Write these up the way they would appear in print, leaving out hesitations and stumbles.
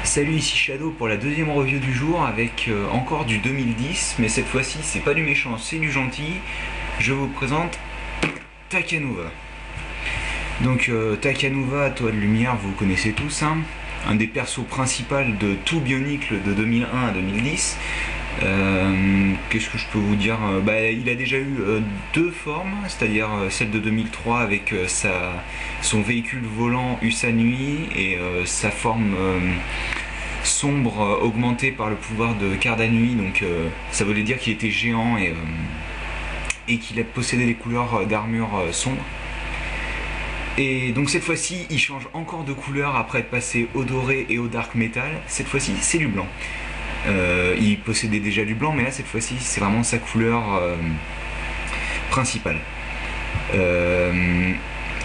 Salut, ici Shadow pour la deuxième review du jour avec encore du 2010, mais cette fois-ci c'est pas du méchant, c'est du gentil. Je vous présente Takanuva. Donc Takanuva, Toit de Lumière, vous connaissez tous, hein, un des persos principaux de tout Bionicle de 2001 à 2010. Qu'est-ce que je peux vous dire? Il a déjà eu deux formes, c'est-à-dire celle de 2003 avec son véhicule volant Usanui et sa forme sombre augmentée par le pouvoir de Cardanui, donc ça voulait dire qu'il était géant et qu'il possédait des couleurs d'armure sombre. Et donc cette fois-ci, il change encore de couleur après être passé au doré et au dark metal. Cette fois-ci, c'est du blanc. Il possédait déjà du blanc, mais là cette fois-ci c'est vraiment sa couleur principale.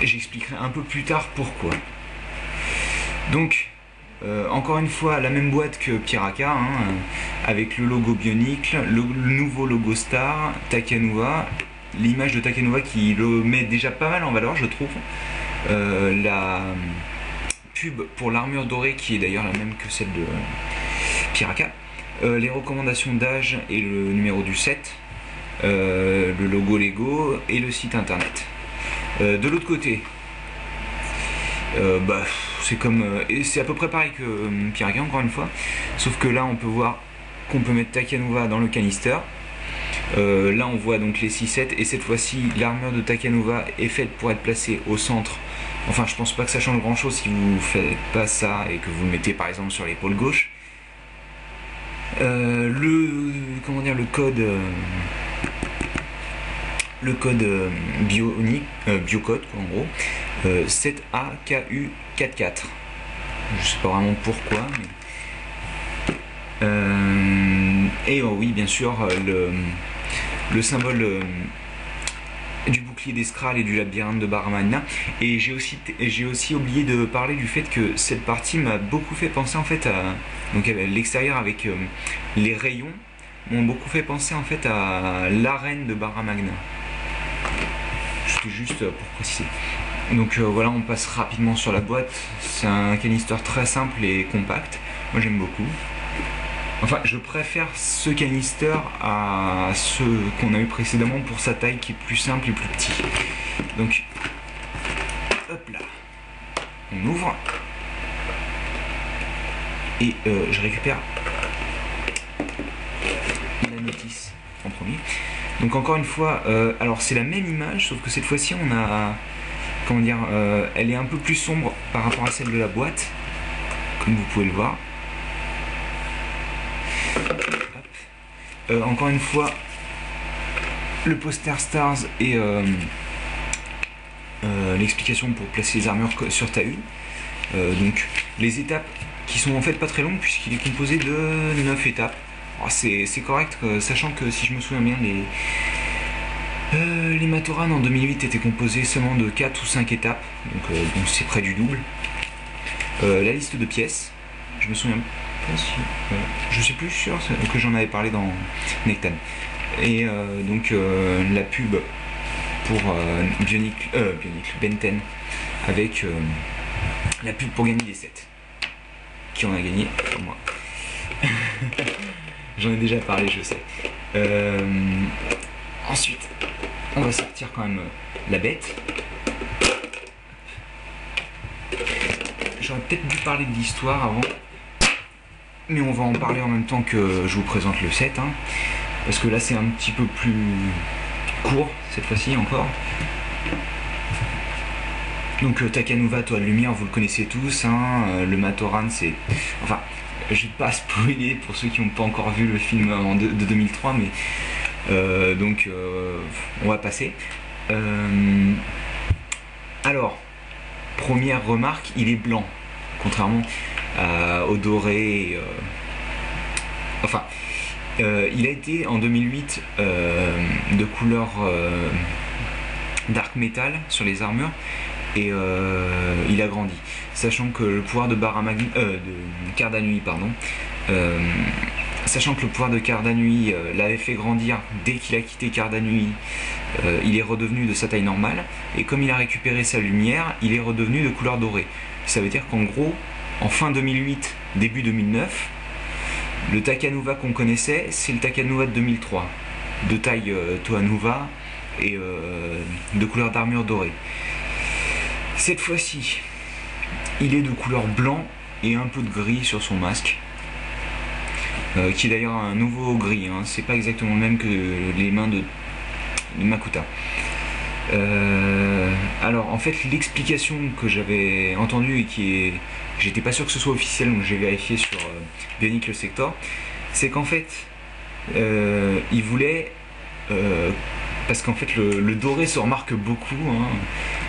J'expliquerai un peu plus tard pourquoi. Donc encore une fois la même boîte que Piraka, hein, avec le logo Bionicle, le nouveau logo Star, Takanuva, l'image de Takanuva qui le met déjà pas mal en valeur, je trouve. La pub pour l'armure dorée qui est d'ailleurs la même que celle de Piraka. Les recommandations d'âge et le numéro du set, le logo Lego et le site internet. De l'autre côté, c'est comme c'est à peu près pareil que Piraka encore une fois, sauf que là on peut voir qu'on peut mettre Takanuva dans le canister. Là on voit donc les 6 sets et cette fois-ci l'armure de Takanuva est faite pour être placée au centre. Enfin je pense pas que ça change grand chose si vous faites pas ça et que vous le mettez par exemple sur l'épaule gauche. Le code biocode en gros 7AKU44. Je sais pas vraiment pourquoi, mais et oui bien sûr le symbole du bouclier des Skrulls et du labyrinthe de Barra Magna. Et j'ai aussi oublié de parler du fait que cette partie m'a beaucoup fait penser en fait à l'extérieur avec les rayons m'ont beaucoup fait penser en fait à l'arène de Barra Magna. Juste pour préciser. Donc voilà, on passe rapidement sur la boîte. C'est un canister très simple et compact. Moi j'aime beaucoup. Enfin, je préfère ce canister à ceux qu'on a eu précédemment pour sa taille qui est plus simple et plus petit. Donc, hop là, on ouvre et je récupère la notice en premier. Donc encore une fois, alors c'est la même image, sauf que cette fois-ci on a, comment dire, elle est un peu plus sombre par rapport à celle de la boîte, comme vous pouvez le voir. Encore une fois, le poster Stars et l'explication pour placer les armures sur ta une. Donc les étapes qui sont en fait pas très longues puisqu'il est composé de 9 étapes. C'est correct, sachant que si je me souviens bien, les Matoran en 2008 étaient composés seulement de 4 ou 5 étapes, donc c'est près du double. La liste de pièces, je me souviens pas si, je suis plus sûr que j'en avais parlé dans Nectan. Et donc la pub pour Bionicle, Benten, avec la pub pour gagner des sets. Qui en a gagné? Moi. J'en ai déjà parlé, je sais. Ensuite, on va sortir quand même la bête. J'aurais peut-être dû parler de l'histoire avant, mais on va en parler en même temps que je vous présente le set, hein, parce que là c'est un petit peu plus court cette fois-ci encore. Donc Takanuva, Toit de Lumière, vous le connaissez tous, hein, le Matoran c'est... Enfin, je vais pas spoiler pour ceux qui n'ont pas encore vu le film de 2003, mais on va passer. Alors, première remarque, il est blanc, contrairement au doré. Il a été en 2008 de couleur dark metal sur les armures. Et il a grandi, sachant que le pouvoir de Cardanui, sachant que le pouvoir de Cardanui l'avait fait grandir dès qu'il a quitté Cardanui, il est redevenu de sa taille normale, et comme il a récupéré sa lumière, il est redevenu de couleur dorée. Ça veut dire qu'en gros, en fin 2008, début 2009. Le Takanuva qu'on connaissait, c'est le Takanuva de 2003, de taille Tohanuva et de couleur d'armure dorée. Cette fois-ci, il est de couleur blanc et un peu de gris sur son masque, qui est d'ailleurs un nouveau gris, hein. C'est pas exactement le même que les mains de Makuta. Alors en fait l'explication que j'avais entendue et j'étais pas sûr que ce soit officiel, donc j'ai vérifié sur Bionicle Sector, c'est qu'en fait il voulait parce qu'en fait le doré se remarque beaucoup, hein,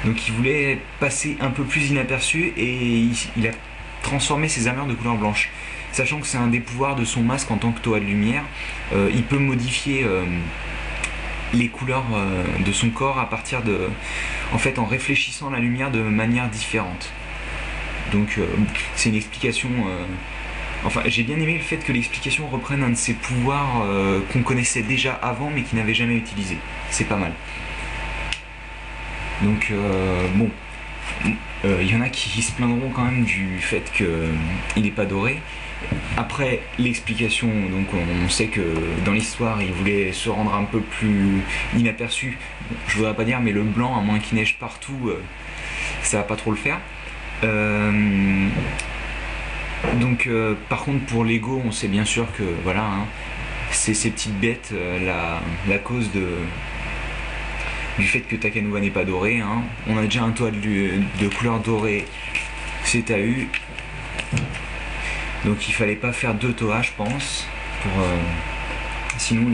donc il voulait passer un peu plus inaperçu et il a transformé ses armures de couleur blanche, sachant que c'est un des pouvoirs de son masque en tant que Toa de lumière. Il peut modifier les couleurs de son corps à partir de, en fait, en réfléchissant la lumière de manière différente. Donc c'est une explication, enfin j'ai bien aimé le fait que l'explication reprenne un de ses pouvoirs qu'on connaissait déjà avant mais qui n'avait jamais utilisé. C'est pas mal. Donc bon, il y en a qui se plaindront quand même du fait qu'il n'est pas doré. Après l'explication, donc on sait que dans l'histoire il voulait se rendre un peu plus inaperçu. Bon, je voudrais pas dire, mais le blanc, à moins qu'il neige partout, ça va pas trop le faire. Donc par contre pour Lego, on sait bien sûr que voilà, hein, c'est ces petites bêtes la cause du fait que Takanuva n'est pas doré, hein. On a déjà un toit de couleur dorée, c'est à eu. Donc il fallait pas faire deux toas, je pense, sinon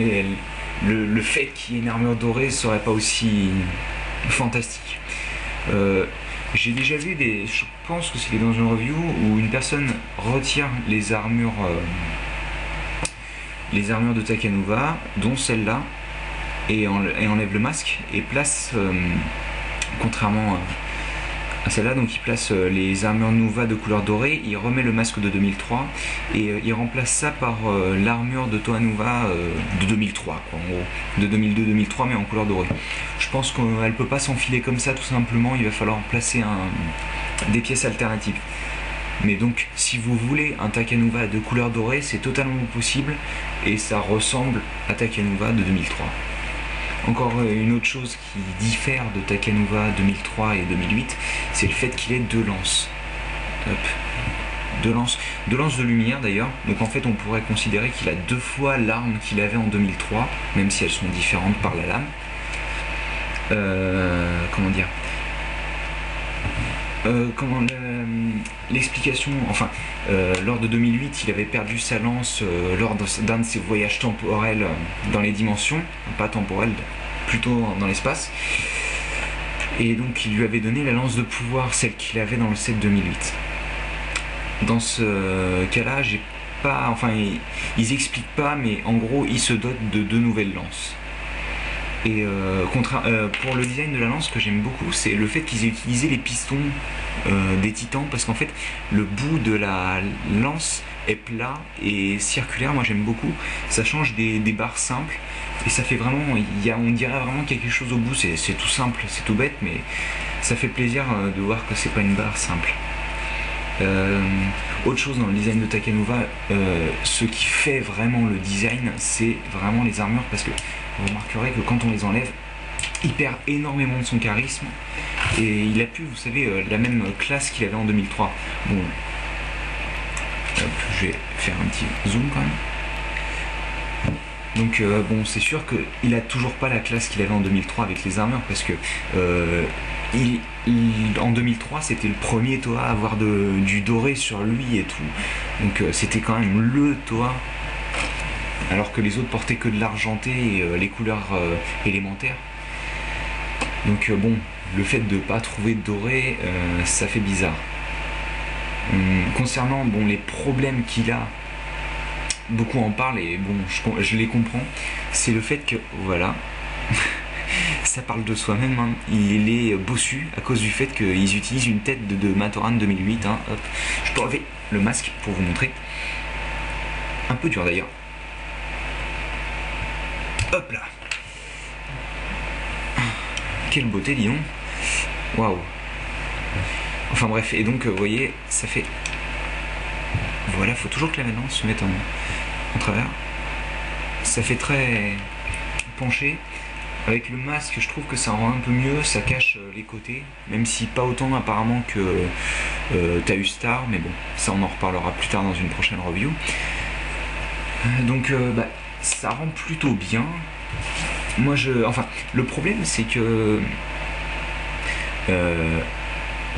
le fait qu'il y ait une armure dorée serait pas aussi fantastique. J'ai déjà vu je pense que c'était dans une review où une personne retire les armures de Takanuva, dont celle-là, et enlève le masque et place, contrairement à celle-là, donc il place les armures Nuva de couleur dorée, il remet le masque de 2003 et il remplace ça par l'armure de Tohanuva de 2003, quoi, en gros, de 2002-2003 mais en couleur dorée. Je pense qu'elle peut pas s'enfiler comme ça tout simplement, il va falloir placer des pièces alternatives. Mais donc si vous voulez un Takanuva de couleur dorée, c'est totalement possible et ça ressemble à Takanuva de 2003. Encore une autre chose qui diffère de Takanuva 2003 et 2008, c'est le fait qu'il ait deux lances. Hop. Deux lances de lumière d'ailleurs, donc en fait on pourrait considérer qu'il a deux fois l'arme qu'il avait en 2003, même si elles sont différentes par la lame. Comment dire, l'explication, enfin lors de 2008 il avait perdu sa lance lors d'un de ses voyages temporels dans les dimensions, pas temporels, plutôt dans l'espace, et donc il lui avait donné la lance de pouvoir, celle qu'il avait dans le set 2008. Dans ce cas là, j'ai pas, enfin ils expliquent pas, mais en gros il se dote de deux nouvelles lances. Et pour le design de la lance, ce que j'aime beaucoup, c'est le fait qu'ils aient utilisé les pistons des titans, parce qu'en fait le bout de la lance est plat et circulaire. Moi j'aime beaucoup, ça change des barres simples et ça fait vraiment, on dirait vraiment quelque chose au bout. C'est tout simple, c'est tout bête, mais ça fait plaisir de voir que c'est pas une barre simple. Autre chose dans le design de Takanuva, ce qui fait vraiment le design, c'est vraiment les armures, parce que vous remarquerez que quand on les enlève, il perd énormément de son charisme et il a plus, vous savez, la même classe qu'il avait en 2003. Bon, hop, je vais faire un petit zoom quand même. Donc bon, c'est sûr qu'il a toujours pas la classe qu'il avait en 2003 avec les armures, parce que en 2003 c'était le premier Toa à avoir du doré sur lui et tout, donc c'était quand même le Toa, alors que les autres portaient que de l'argenté et les couleurs élémentaires. Donc bon, le fait de ne pas trouver de doré, ça fait bizarre. Concernant bon, les problèmes qu'il a, beaucoup en parlent et bon, je les comprends, c'est le fait que, voilà, ça parle de soi-même, hein. Il est bossu à cause du fait qu'ils utilisent une tête de Matoran 2008, hein. Hop. Je peux enlever le masque pour vous montrer. Un peu dur d'ailleurs. Hop là. Quelle beauté, dis donc. Waouh. Enfin bref, et donc vous voyez, ça fait voilà, faut toujours que la lance se mette en travers. Ça fait très penché. Avec le masque, je trouve que ça rend un peu mieux, ça cache les côtés, même si pas autant apparemment que Tahu Star, mais bon, ça on en reparlera plus tard dans une prochaine review. Donc ça rend plutôt bien. Moi enfin, le problème c'est que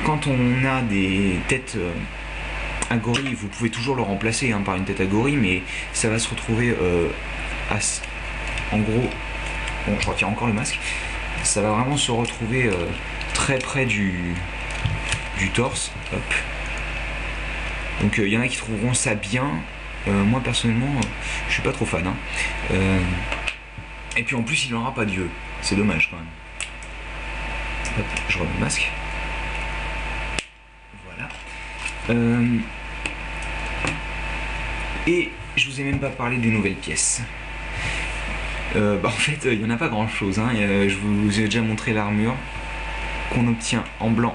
quand on a des têtes à gorille, vous pouvez toujours le remplacer hein, par une tête à gorille, mais ça va se retrouver en gros. Bon, je retire encore le masque. Ça va vraiment se retrouver très près du torse. Hop. Donc il y en a qui trouveront ça bien. Moi personnellement, je suis pas trop fan. Hein. Et puis en plus, il n'aura pas d'yeux. C'est dommage quand même. Hop, je remets le masque. Voilà. Et je vous ai même pas parlé des nouvelles pièces. En fait, il n'y en a pas grand chose. Hein. Je vous ai déjà montré l'armure qu'on obtient en blanc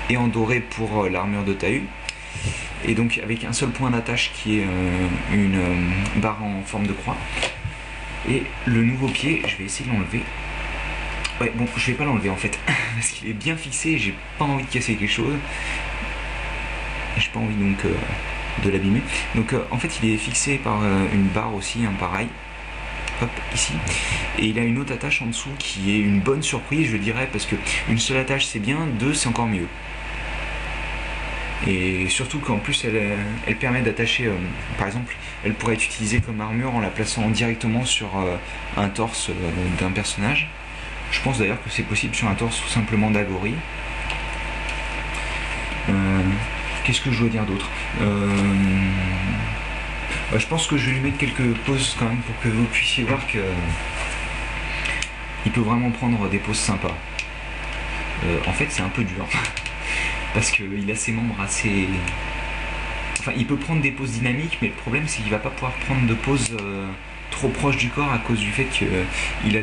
et en doré pour l'armure de Tahu. Et donc avec un seul point d'attache qui est une barre en forme de croix. Et le nouveau pied, je vais essayer de l'enlever. Ouais, bon, je vais pas l'enlever en fait, parce qu'il est bien fixé et j'ai pas envie de casser quelque chose. J'ai pas envie donc de l'abîmer. Donc en fait, il est fixé par une barre aussi, hein, pareil. Hop, ici, et il a une autre attache en dessous qui est une bonne surprise, je dirais, parce que une seule attache c'est bien, deux c'est encore mieux. Et surtout qu'en plus elle permet d'attacher, par exemple, elle pourrait être utilisée comme armure en la plaçant directement sur un torse d'un personnage. Je pense d'ailleurs que c'est possible sur un torse tout simplement d'Agori. Qu'est-ce que je dois dire d'autre? Je pense que je vais lui mettre quelques poses quand même pour que vous puissiez voir que il peut vraiment prendre des poses sympas. En fait c'est un peu dur parce qu'il a ses membres assez... Enfin il peut prendre des poses dynamiques, mais le problème c'est qu'il va pas pouvoir prendre de poses trop proches du corps à cause du fait qu'il a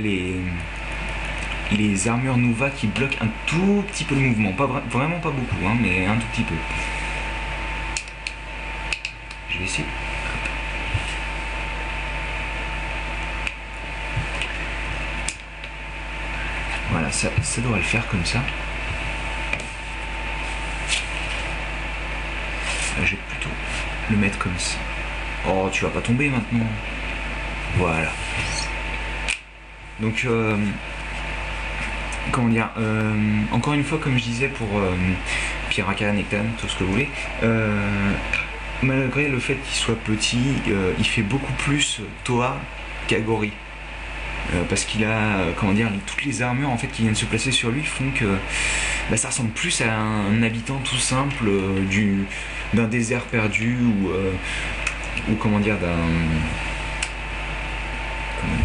les armures Nuva qui bloquent un tout petit peu le mouvement. Vraiment pas beaucoup, hein, mais un tout petit peu. Je vais essayer. Voilà, ça devrait le faire comme ça. Je vais plutôt le mettre comme ça. Oh, tu vas pas tomber maintenant. Voilà. Donc, comment dire, encore une fois, comme je disais pour Piraka, Nectan, tout ce que vous voulez, malgré le fait qu'il soit petit, il fait beaucoup plus Toa qu'Agori. Parce qu'il a, comment dire, toutes les armures en fait qui viennent se placer sur lui font que ça ressemble plus à un habitant tout simple d'un désert perdu ou comment dire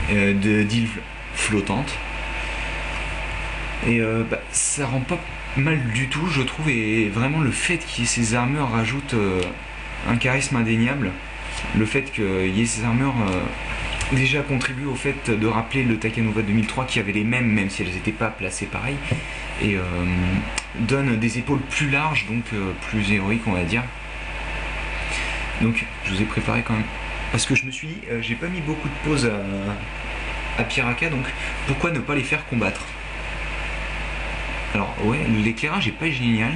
d'île flottante. Et ça rend pas mal du tout, je trouve, et vraiment le fait qu'il y ait ces armures rajoute un charisme indéniable. Le fait qu'il y ait ces armures déjà contribue au fait de rappeler le Takenova 2003 qui avait les mêmes, même si elles n'étaient pas placées pareil, et donne des épaules plus larges, donc plus héroïques on va dire. Donc je vous ai préparé quand même, parce que je me suis dit, j'ai pas mis beaucoup de pauses à Piraka, donc pourquoi ne pas les faire combattre? Alors ouais, l'éclairage est pas génial,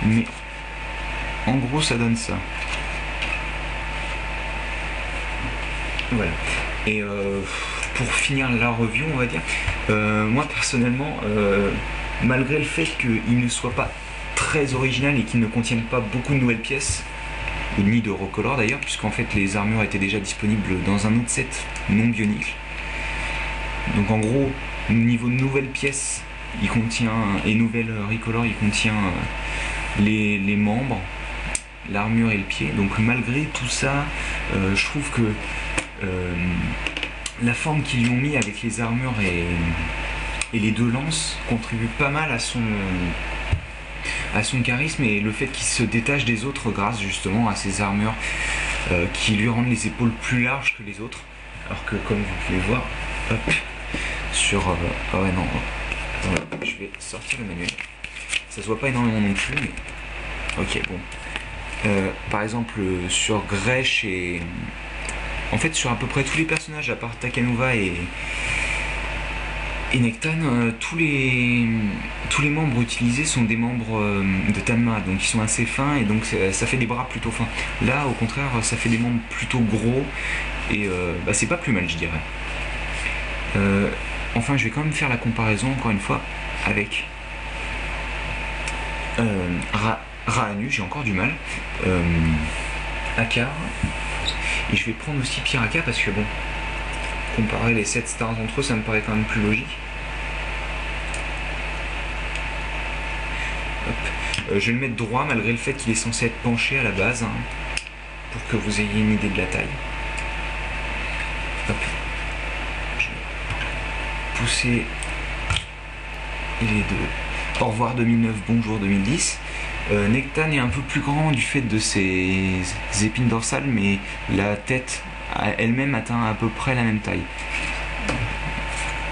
mais en gros ça donne ça. Voilà. Et pour finir la review, on va dire, moi personnellement, malgré le fait qu'il ne soit pas très original et qu'il ne contienne pas beaucoup de nouvelles pièces, ni de recolor d'ailleurs, puisqu'en fait les armures étaient déjà disponibles dans un autre set non bionique. Donc en gros, au niveau de nouvelles pièces, il contient, et nouvelles recolor, il contient les membres, l'armure et le pied. Donc malgré tout ça, je trouve que la forme qu'ils lui ont mis avec les armures et les deux lances contribue pas mal à son charisme, et le fait qu'il se détache des autres grâce justement à ses armures qui lui rendent les épaules plus larges que les autres, alors que comme vous pouvez voir, hop, sur... ah ouais non, voilà, je vais sortir le manuel, ça se voit pas énormément non plus, mais ok bon, Par exemple sur Gresh et... En fait sur à peu près tous les personnages à part Takanuva et Nectan, tous les membres utilisés sont des membres de Tanma, donc ils sont assez fins et donc ça fait des bras plutôt fins. Là au contraire ça fait des membres plutôt gros et c'est pas plus mal je dirais. Enfin je vais quand même faire la comparaison encore une fois avec Raanu, j'ai encore du mal, Akar, et je vais prendre aussi Piraka parce que bon, comparer les 7 stars entre eux ça me paraît quand même plus logique. Je vais le mettre droit malgré le fait qu'il est censé être penché à la base, hein, pour que vous ayez une idée de la taille. Hop. Je vais pousser les deux. Au revoir 2009, bonjour 2010. Nectan est un peu plus grand du fait de ses épines dorsales, mais la tête elle-même atteint à peu près la même taille.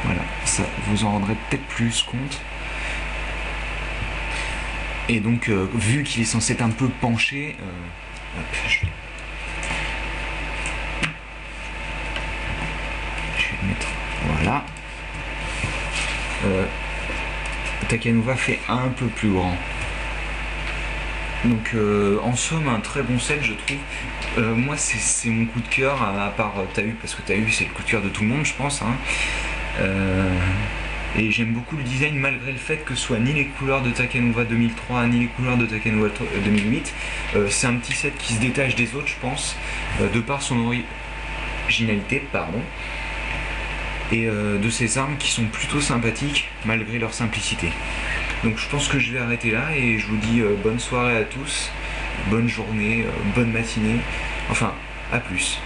Voilà, ça vous en rendrez peut-être plus compte. Et donc, vu qu'il est censé être un peu penché, hop, je vais le mettre, voilà. Takanuva fait un peu plus grand. Donc en somme un très bon set je trouve. Moi c'est mon coup de cœur à part Tahu, parce que Tahu c'est le coup de cœur de tout le monde je pense, hein. Et j'aime beaucoup le design malgré le fait que ce soit ni les couleurs de Takanuva 2003 ni les couleurs de Takanuva 2008. C'est un petit set qui se détache des autres je pense, de par son originalité, pardon, et de ses armes qui sont plutôt sympathiques malgré leur simplicité. Donc je pense que je vais arrêter là et je vous dis bonne soirée à tous, bonne journée, bonne matinée, enfin à plus.